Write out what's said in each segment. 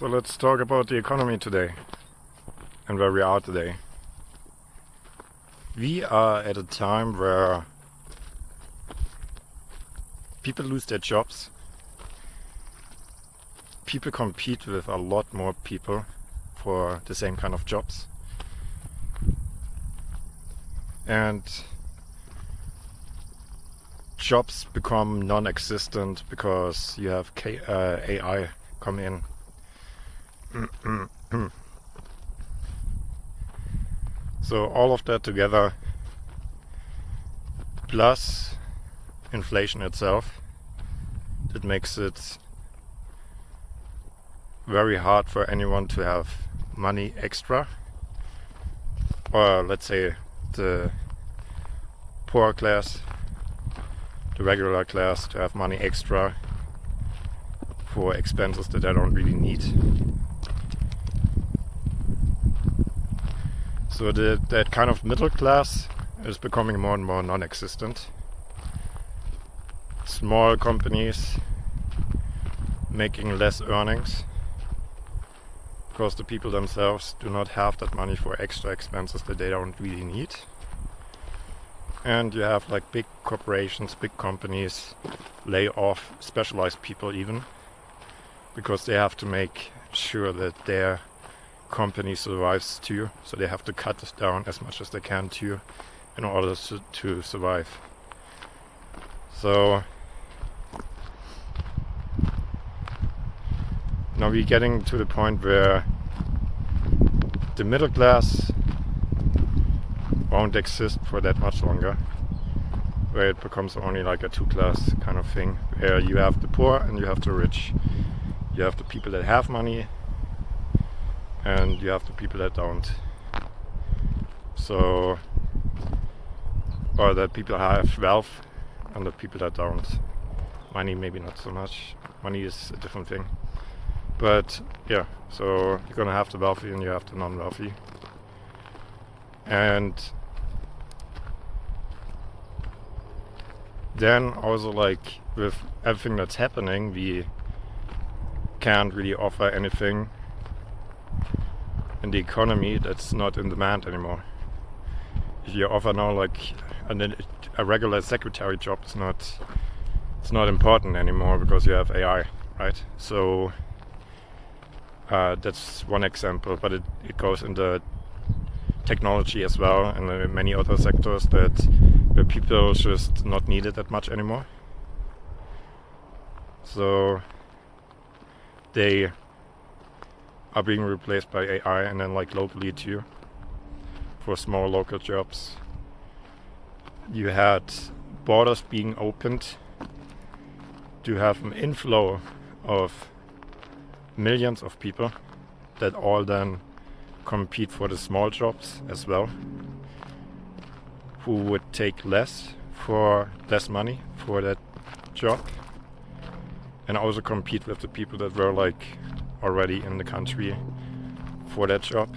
So let's talk about the economy today and where we are today. We are at a time where people lose their jobs. People compete with a lot more people for the same kind of jobs. And jobs become non-existent because you have AI come in. So all of that together, plus inflation itself, that makes it very hard for anyone to have money extra, or let's say the poor class, the regular class, to have money extra for expenses that they don't really need. So that kind of middle class is becoming more and more non-existent. Small companies making less earnings because the people themselves do not have that money for extra expenses that they don't really need. And you have like big corporations, big companies lay off specialized people even, because they have to make sure that their company survives too, so they have to cut down as much as they can too in order to survive. So now we're getting to the point where the middle class won't exist for that much longer, where it becomes only like a two-class kind of thing, where you have the poor and you have the rich. You have the people that have money and you have the people that don't. So, or that people have wealth and the people that don't. Money maybe not so much. Money is a different thing. But yeah, so you're gonna have the wealthy and you have the non-wealthy. And then also, like, with everything that's happening, we can't really offer anything in the economy that's not in demand anymore. If you offer now like a regular secretary job, it's not important anymore because you have AI, right? So that's one example, but it goes into technology as well, and in many other sectors where people just not need it that much anymore. So they are being replaced by AI, and then like locally too, for small local jobs. You had borders being opened to have an inflow of millions of people that all then compete for the small jobs as well, who would take less for less money for that job, and also compete with the people that were like already in the country for that job,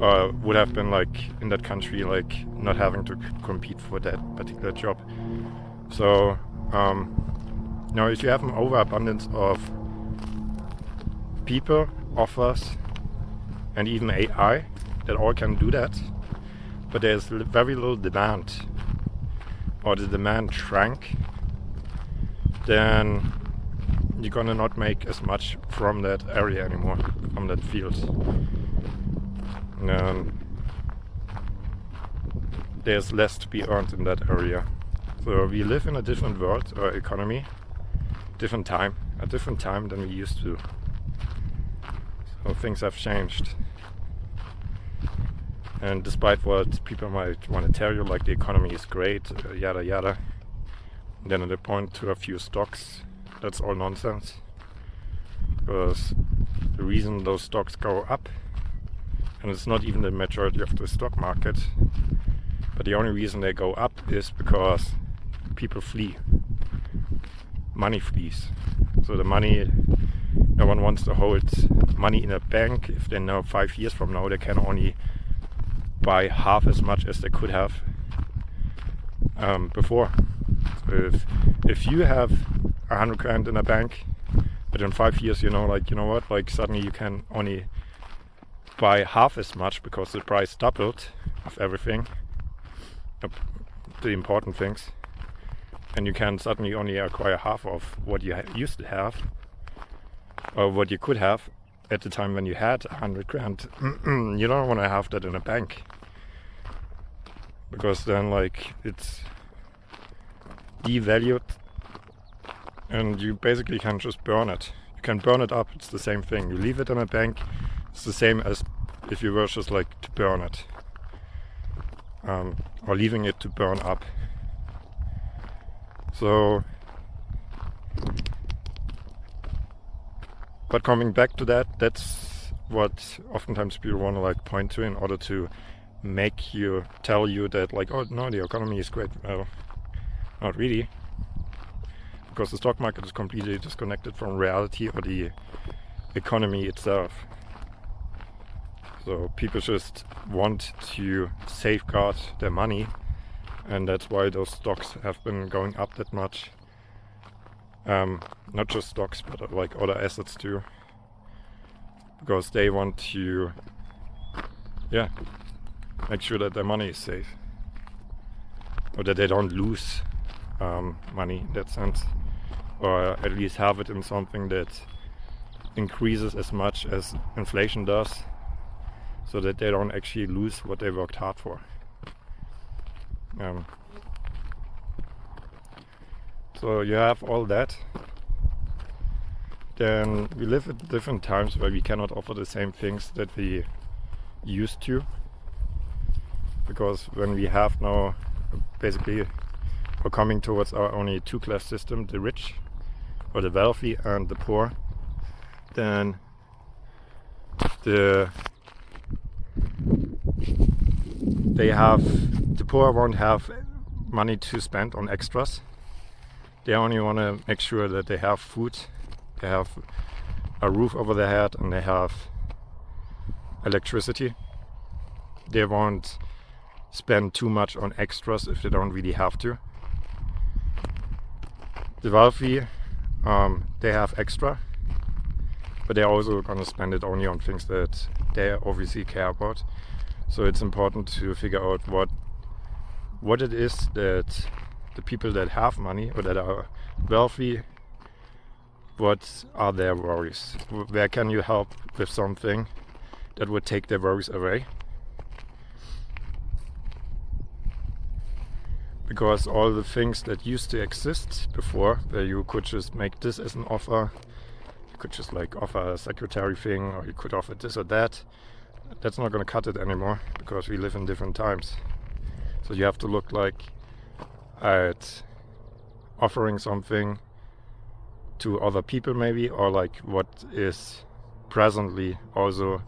or would have been like in that country, like not having to compete for that particular job. So now if you have an overabundance of people, offers, and even AI that all can do that, but there's very little demand, or the demand shrank, then you're gonna not make as much from that area anymore, from that field. There's less to be earned in that area. So we live in a different world or economy, a different time than we used to. So things have changed. And despite what people might want to tell you, like the economy is great, yada yada, then they point to a few stocks. That's all nonsense, because the reason those stocks go up, and it's not even the majority of the stock market, but the only reason they go up is because people flee. Money flees. So the money, no one wants to hold money in a bank if they know 5 years from now they can only buy half as much as they could have before. So if you have 100 grand in a bank, But in 5 years, like, you know what, like suddenly you can only buy half as much because the price doubled of everything, the important things, and you can suddenly only acquire half of what you used to have, or what you could have at the time when you had 100 grand. You don't want to have that in a bank, because then like it's devalued and you basically can just burn it. You can burn it up, it's the same thing. You leave it in a bank, it's the same as if you were just like to burn it, or leaving it to burn up. So, but coming back to that, that's what oftentimes people want to like point to in order to tell you that like, oh no, the economy is great. Well, not really, because the stock market is completely disconnected from reality or the economy itself. So people just want to safeguard their money, and that's why those stocks have been going up that much. Not just stocks, but like other assets too, because they want to make sure that their money is safe, or that they don't lose money in that sense, or at least have it in something that increases as much as inflation does, so that they don't actually lose what they worked hard for. So you have all that. Then we live at different times where we cannot offer the same things that we used to, because when we have now basically we're coming towards our only two-class system, the rich or the wealthy and the poor, then the poor won't have money to spend on extras. They only want to make sure that they have food, they have a roof over their head, and they have electricity. They won't spend too much on extras if they don't really have to. The wealthy, they have extra, but they're also going to spend it only on things that they obviously care about. So it's important to figure out what it is that the people that have money or that are wealthy, what are their worries? Where can you help with something that would take their worries away? Because all the things that used to exist before, where you could just make this as an offer, you could just like offer a secretary thing, or you could offer this or that, that's not going to cut it anymore, because we live in different times. So you have to look like at offering something to other people maybe, or like what is presently also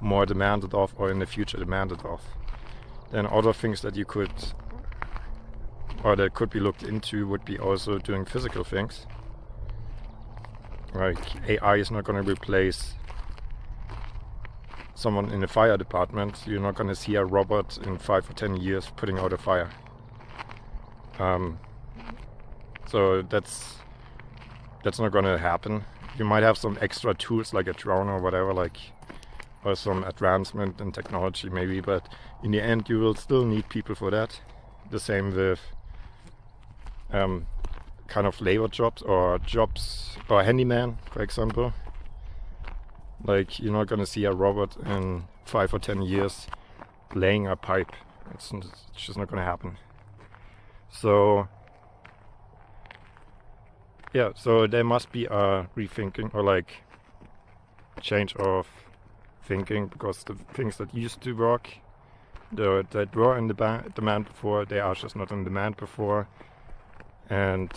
more demanded of, or in the future demanded of. Then other things that you could, or that could be looked into, would be also doing physical things. Like AI is not going to replace someone in the fire department. You're not going to see a robot in 5 or 10 years putting out a fire. So that's not going to happen. You might have some extra tools like a drone or whatever, like, or some advancement in technology maybe, but in the end you will still need people for that. The same with kind of labor jobs or handyman, for example. Like, you're not going to see a robot in 5 or 10 years laying a pipe. It's just not going to happen. So yeah, so there must be a rethinking, or like change of thinking, because the things that used to work, that were in demand before, they are just not in demand before. And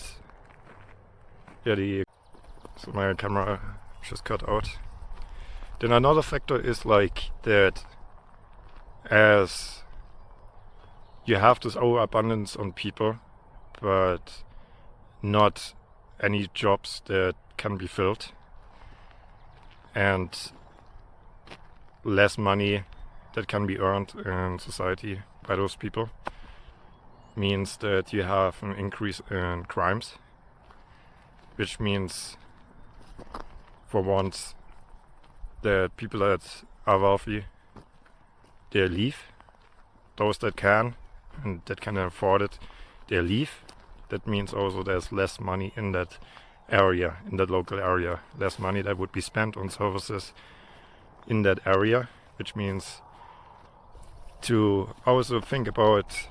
yeah, so my camera just cut out. Then another factor is like that, as you have this overabundance on people, but not any jobs that can be filled, and less money that can be earned in society by those people, means that you have an increase in crimes, which means for once that people that are wealthy, they leave. Those that can and that can afford it, they leave. That means also there's less money in that area, in that local area. Less money that would be spent on services in that area, which means to also think about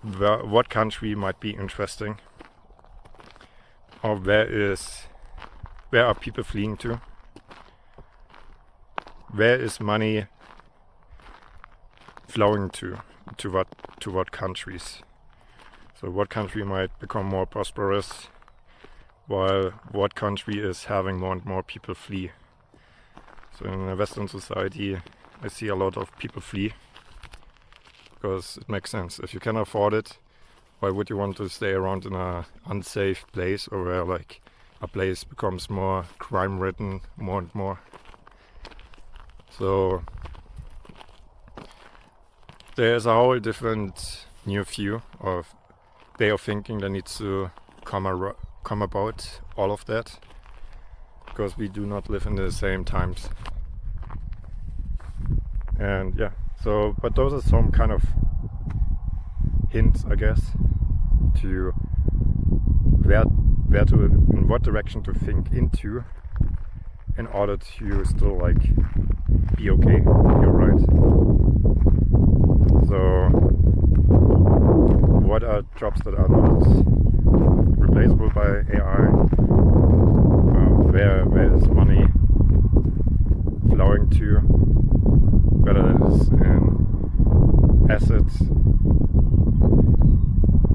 what country might be interesting, or where are people fleeing to, where is money flowing to what countries. So what country might become more prosperous while what country is having more and more people flee. So in a Western society I see a lot of people flee because it makes sense. If you can afford it, why would you want to stay around in a unsafe place, or where like a place becomes more crime ridden more and more? So there's a whole different new view of way of thinking that needs to come about all of that, because we do not live in the same times. And yeah, so but those are some kind of hints, I guess, to where to, in what direction to think into in order to still like be okay, be alright. So what are jobs that are not replaceable by AI? Where is money flowing to? Whether that is in assets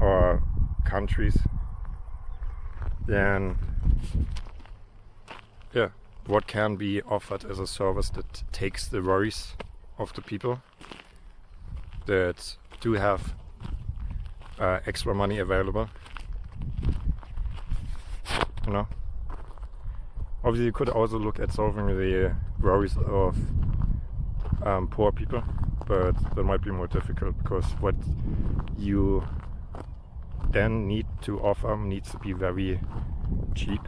or countries. Then yeah, what can be offered as a service that takes the worries of the people that do have extra money available. You know, obviously you could also look at solving the worries of poor people, but that might be more difficult because what you then need to offer needs to be very cheap.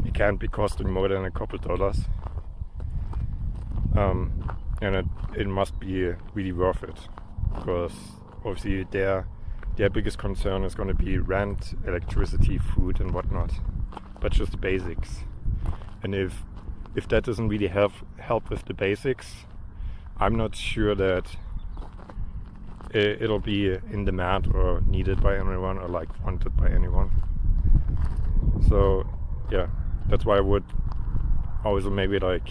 It can't be costing more than a couple dollars, and it must be really worth it, because obviously their biggest concern is going to be rent, electricity, food and whatnot, but just the basics. And if that doesn't really help with the basics, I'm not sure that it'll be in demand or needed by anyone or like wanted by anyone. So yeah, that's why I would also maybe like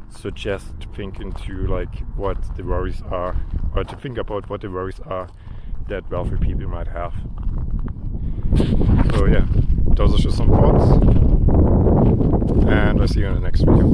suggest to think into like what the worries are, or to think about what the worries are that wealthy people might have. So yeah, those are just some thoughts, and I'll see you in the next video.